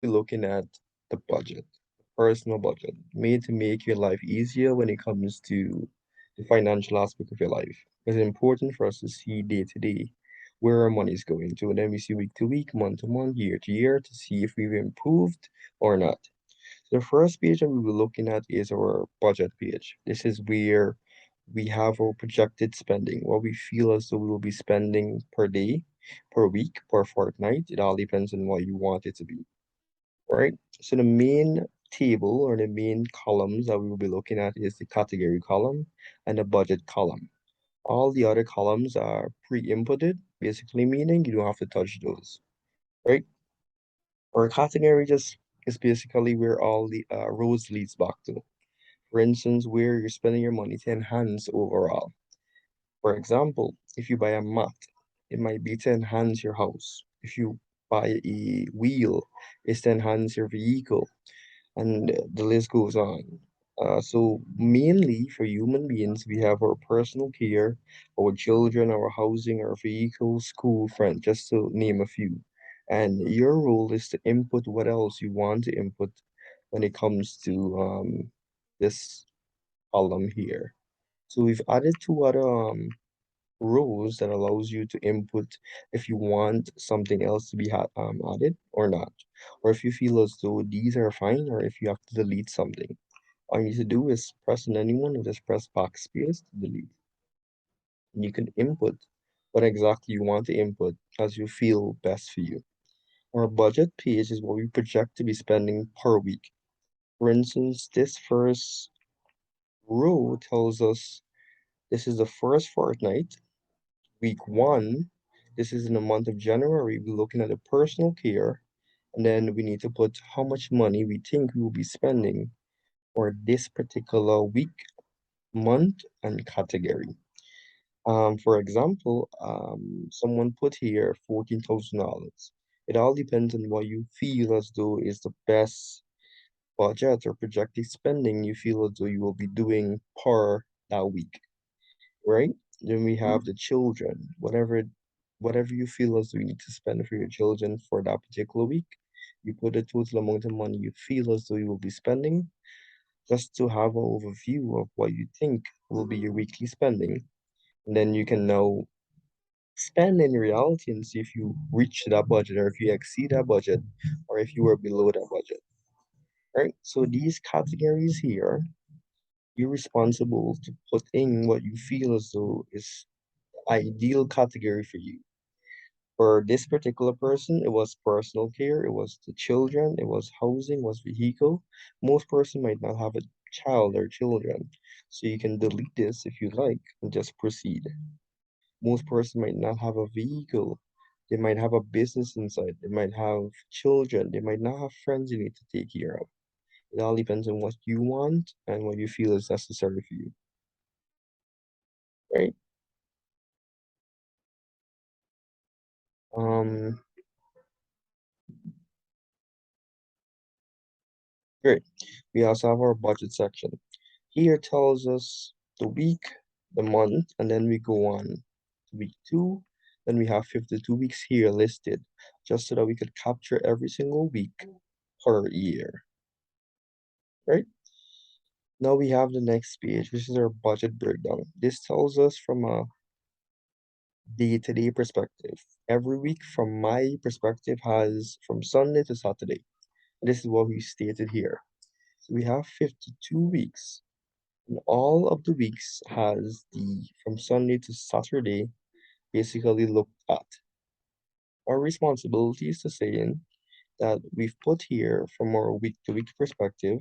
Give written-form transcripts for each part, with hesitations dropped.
We're looking at the budget, personal budget, made to make your life easier when it comes to the financial aspect of your life. It's important for us to see day to day where our money is going to, and then we see week to week, month to month, year to year to see if we've improved or not. So the first page that we will be looking at is our budget page. This is where we have our projected spending, what we feel as though we will be spending per day, per week, per fortnight. It all depends on what you want it to be, right? So the main table or the main columns that we will be looking at is the category column and the budget column. All the other columns are pre-inputted, basically meaning you don't have to touch those, right? Our category just is basically where all the roads leads back to. For instance, where you're spending your money to enhance overall. For example, if you buy a mat, it might be to enhance your house. If you buy a wheel, it's to enhance your vehicle, and the list goes on. So mainly for human beings, we have our personal care, our children, our housing, our vehicles, school, friends, just to name a few. And your role is to input what else you want to input when it comes to this column here. So we've added two other rows that allows you to input if you want something else to be added or not, or if you feel as though these are fine, or if you have to delete something. All you need to do is press on anyone and just press backspace to delete. And you can input what exactly you want to input as you feel best for you. Our budget page is what we project to be spending per week. For instance, this first row tells us this is the first fortnight, week one. This is in the month of January. We're looking at the personal care, and then we need to put how much money we think we will be spending for this particular week, month, and category. For example, someone put here $14,000. It all depends on what you feel as though is the best budget or projected spending you feel as though you will be doing per that week, right? Then we have the children, whatever you feel as though you need to spend for your children for that particular week. You put the total amount of money you feel as though you will be spending, just to have an overview of what you think will be your weekly spending. And then you can now spend in reality and see if you reach that budget or if you exceed that budget or if you are below that budget. Right? So these categories here, you're responsible to put in what you feel as though is ideal category for you. For this particular person, it was personal care, it was the children, it was housing, it was vehicle. Most person might not have a child or children, so you can delete this if you like and just proceed. Most person might not have a vehicle. They might have a business inside. They might have children. They might not have friends you need to take care of. It all depends on what you want and what you feel is necessary for you, right? Um, Great. We also have our budget section. Here tells us the week, the month, and then we go on to week two. Then we have 52 weeks here listed, just so that we could capture every single week per year, right? Now we have the next page, which is our budget breakdown. This tells us from a day-to-day perspective. Every week, from my perspective, has from Sunday to Saturday. This is what we stated here. So we have 52 weeks. And all of the weeks has the from Sunday to Saturday basically looked at. Our responsibility is to say in that we've put here from our week to week perspective.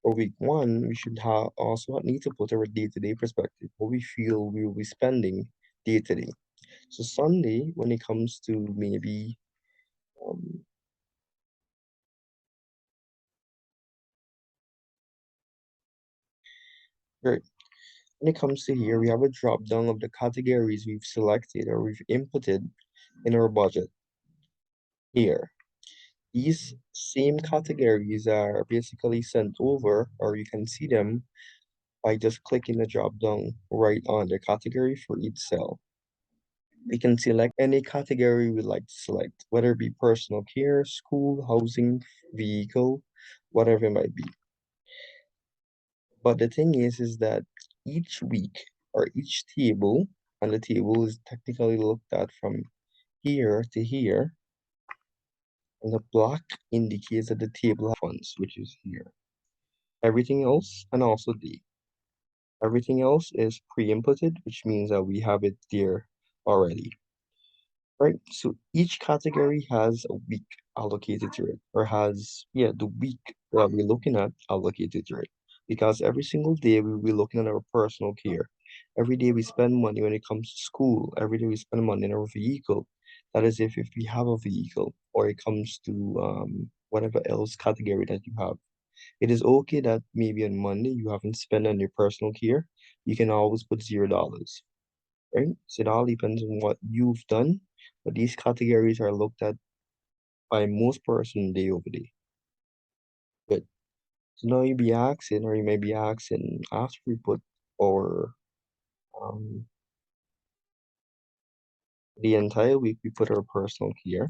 For week one, we should have also need to put our day-to-day perspective, what we feel we will be spending day to day. So Sunday, when it comes to maybe um, right, when it comes to here, we have a drop down of the categories we've selected or we've inputted in our budget here. These same categories are basically sent over, or you can see them by just clicking the drop down right on the category for each cell. We can select any category we like to select, whether it be personal care, school, housing, vehicle, whatever it might be. But the thing is that each week or each table, and the table is technically looked at from here to here, and the black indicates that the table has funds, which is here. Everything else, and also D. Everything else is pre-inputted, which means that we have it there already. Right, so each category has a week allocated to it, or has, yeah, the week that we're looking at allocated to it. Because every single day we'll be looking at our personal care. Every day we spend money when it comes to school. Every day we spend money in our vehicle. That is if we have a vehicle, or it comes to whatever else category that you have. It is okay that maybe on Monday you haven't spent on your personal care. You can always put $0, right? So it all depends on what you've done, but these categories are looked at by most person day over day. Good. So now you be asking, or you may be asking after we put our um the entire week we put our personal care,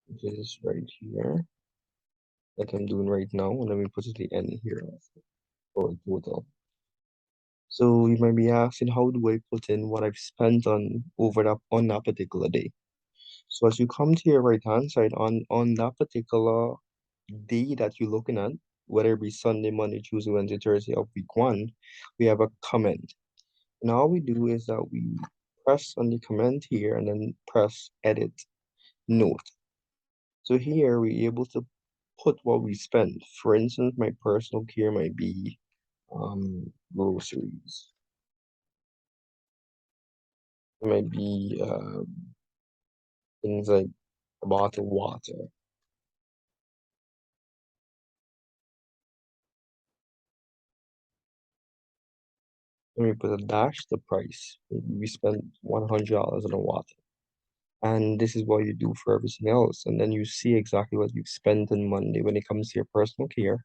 which is right here, like I'm doing right now, and then we put the end here for total. So you might be asking, how do I put in what I've spent on that particular day? So as you come to your right hand side on that particular day that you're looking at, whether it be Sunday, Monday, Tuesday, Wednesday, Thursday of week one, we have a comment. And all we do is that we press on the comment here and then press edit note. So here we're able to put what we spend. For instance, my personal care might be groceries. It might be things like a bottle of water. Then we put a dash the price. Maybe we spent $100 on a water. And this is what you do for everything else. And then you see exactly what you've spent on Monday when it comes to your personal care.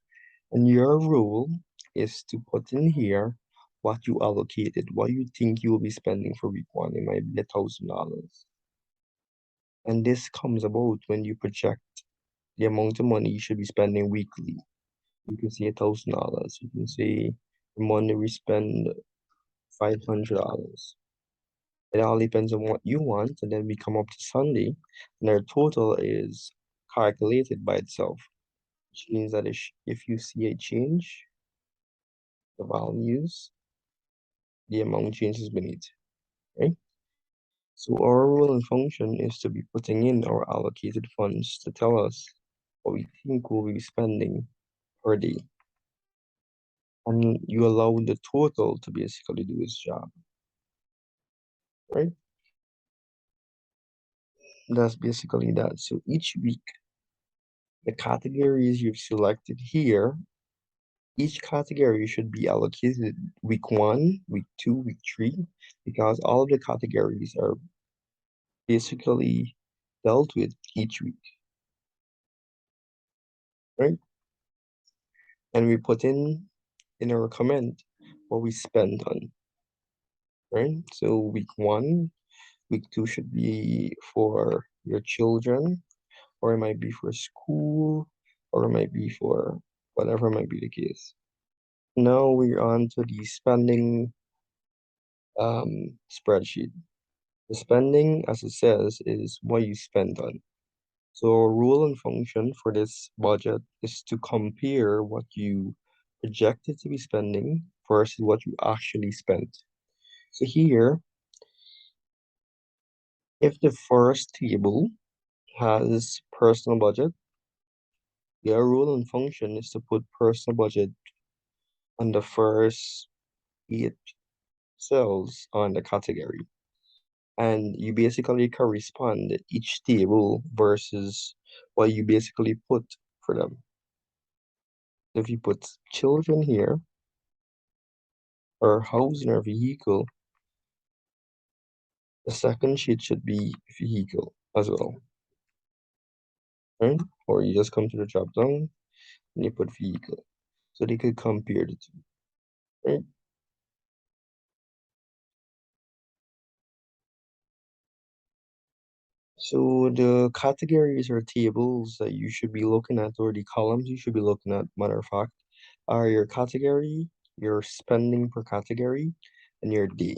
And your rule is to put in here what you allocated, what you think you will be spending for week one. It might be $1,000. And this comes about when you project the amount of money you should be spending weekly. You can say $1,000. You can say Monday we spend $500. It all depends on what you want, and then we come up to Sunday, and our total is calculated by itself, which means that if you see a change, the values, the amount changes beneath, right? So our rule and function is to be putting in our allocated funds to tell us what we think we'll be spending per day. And you allow the total to basically do its job, right? That's basically that. So each week, the categories you've selected here, each category should be allocated week one, week two, week three, because all of the categories are basically dealt with each week, right? And we put in our comment what we spent on, right? So week one, week two should be for your children, or it might be for school, or it might be for whatever might be the case. Now we're on to the spending spreadsheet. The spending, as it says, is what you spend on. So a rule and function for this budget is to compare what you projected to be spending versus what you actually spent. So here, if the first table has personal budget, your rule and function is to put personal budget on the first 8 cells on the category. And you basically correspond each table versus what you basically put for them. If you put children here, or housing or vehicle, the second sheet should be vehicle as well, right? Or you just come to the drop down and you put vehicle. So they could compare the two, right? So the categories or tables that you should be looking at, or the columns you should be looking at, matter of fact, are your category, your spending per category, and your day.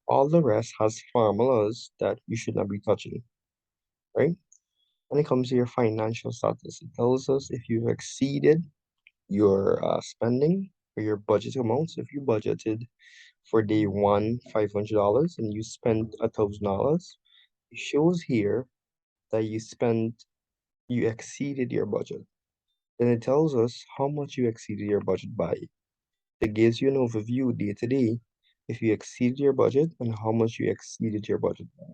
All the rest has formulas that you should not be touching, right? When it comes to your financial status, it tells us if you've exceeded your spending or your budget amounts. If you budgeted for day one $500 and you spent $1,000, it shows here that you exceeded your budget. Then it tells us how much you exceeded your budget by. It gives you an overview day to day if you exceeded your budget and how much you exceeded your budget by.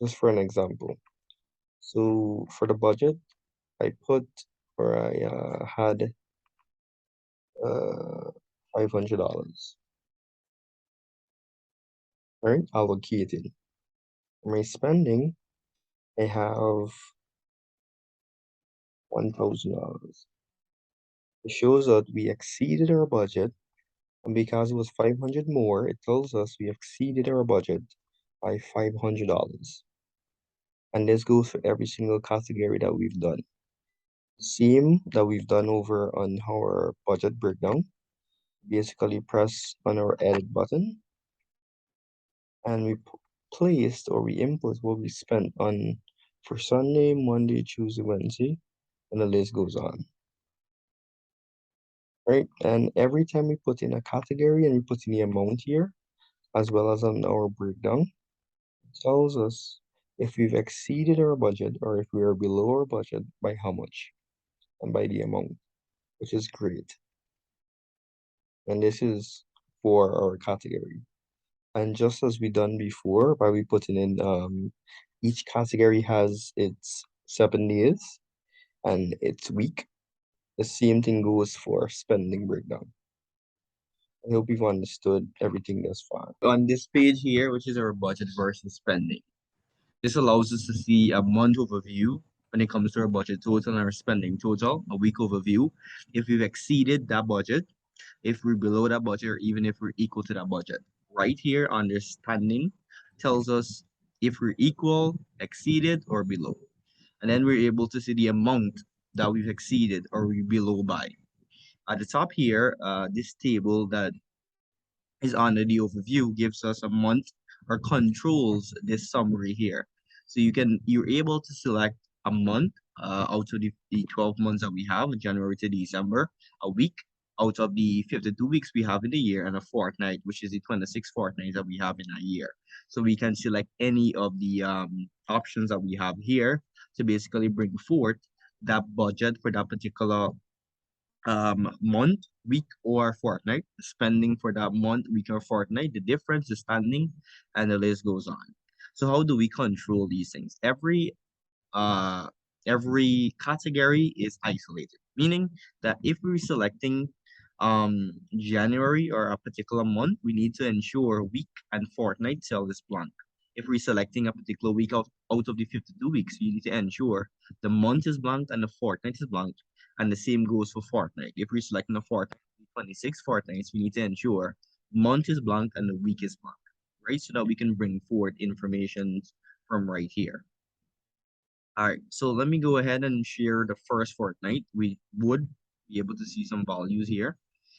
Just for an example. So for the budget, I put or I had uh $500, right? Allocated. For my spending, I have $1,000. It shows that we exceeded our budget, and because it was 500 more, it tells us we exceeded our budget by $500. And this goes for every single category that we've done. Same that we've done over on our budget breakdown. Basically press on our edit button and placed or we input what we spent on for Sunday, Monday, Tuesday, Wednesday, and the list goes on. Right? And every time we put in a category and we put in the amount here, as well as on our breakdown, it tells us if we've exceeded our budget or if we are below our budget by how much and by the amount, which is great. And this is for our category. And just as we done before, by we putting in each category has its 7 days and its week. The same thing goes for spending breakdown. I hope you've understood everything thus far. On this page here, which is our budget versus spending, this allows us to see a month overview when it comes to our budget total and our spending total, a week overview, if we've exceeded that budget, if we're below that budget, or even if we're equal to that budget. Right here, understanding tells us if we're equal, exceeded, or below. And then we're able to see the amount that we've exceeded or we're below by. At the top here, this table that is under the overview gives us a month or controls this summary here. So you're able to select a month out of the 12 months that we have, January to December, a week out of the 52 weeks we have in the year, and a fortnight, which is the 26 fortnights that we have in a year. So we can select any of the options that we have here to basically bring forth that budget for that particular month, week, or fortnight, spending for that month, week, or fortnight, the difference, the standing, and the list goes on. So how do we control these things? Uh every category is isolated, meaning that if we're selecting January or a particular month, we need to ensure week and fortnight cell is blank. If we're selecting a particular week out of the 52 weeks, you need to ensure the month is blank and the fortnight is blank, and the same goes for fortnight. If we're selecting a fortnight, 26 fortnights, we need to ensure month is blank and the week is blank, right? So that we can bring forward information from right here. All right, so let me go ahead and share the first fortnight. We would be able to see some values here.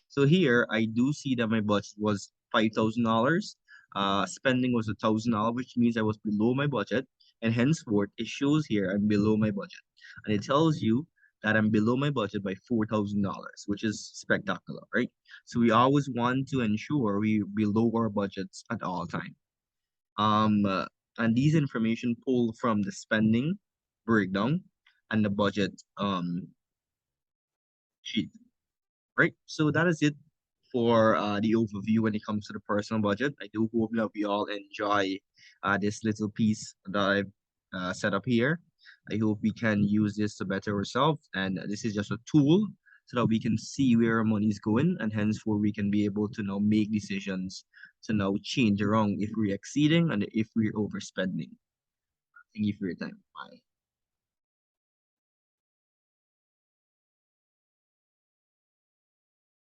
So here, I do see that my budget was $5,000. Spending was $1,000, which means I was below my budget. And henceforth, it shows here I'm below my budget. And it tells you that I'm below my budget by $4,000, which is spectacular, right? So we always want to ensure we below our budgets at all times. Um, uh, and these information pull from the spending breakdown and the budget sheet, right? So that is it for the overview when it comes to the personal budget. I do hope that we all enjoy this little piece that I've set up here. I hope we can use this to better ourselves, and this is just a tool so that we can see where our money is going, and henceforth we can be able to now make decisions to now change around if we're exceeding and if we're overspending. Thank you for your time. Bye.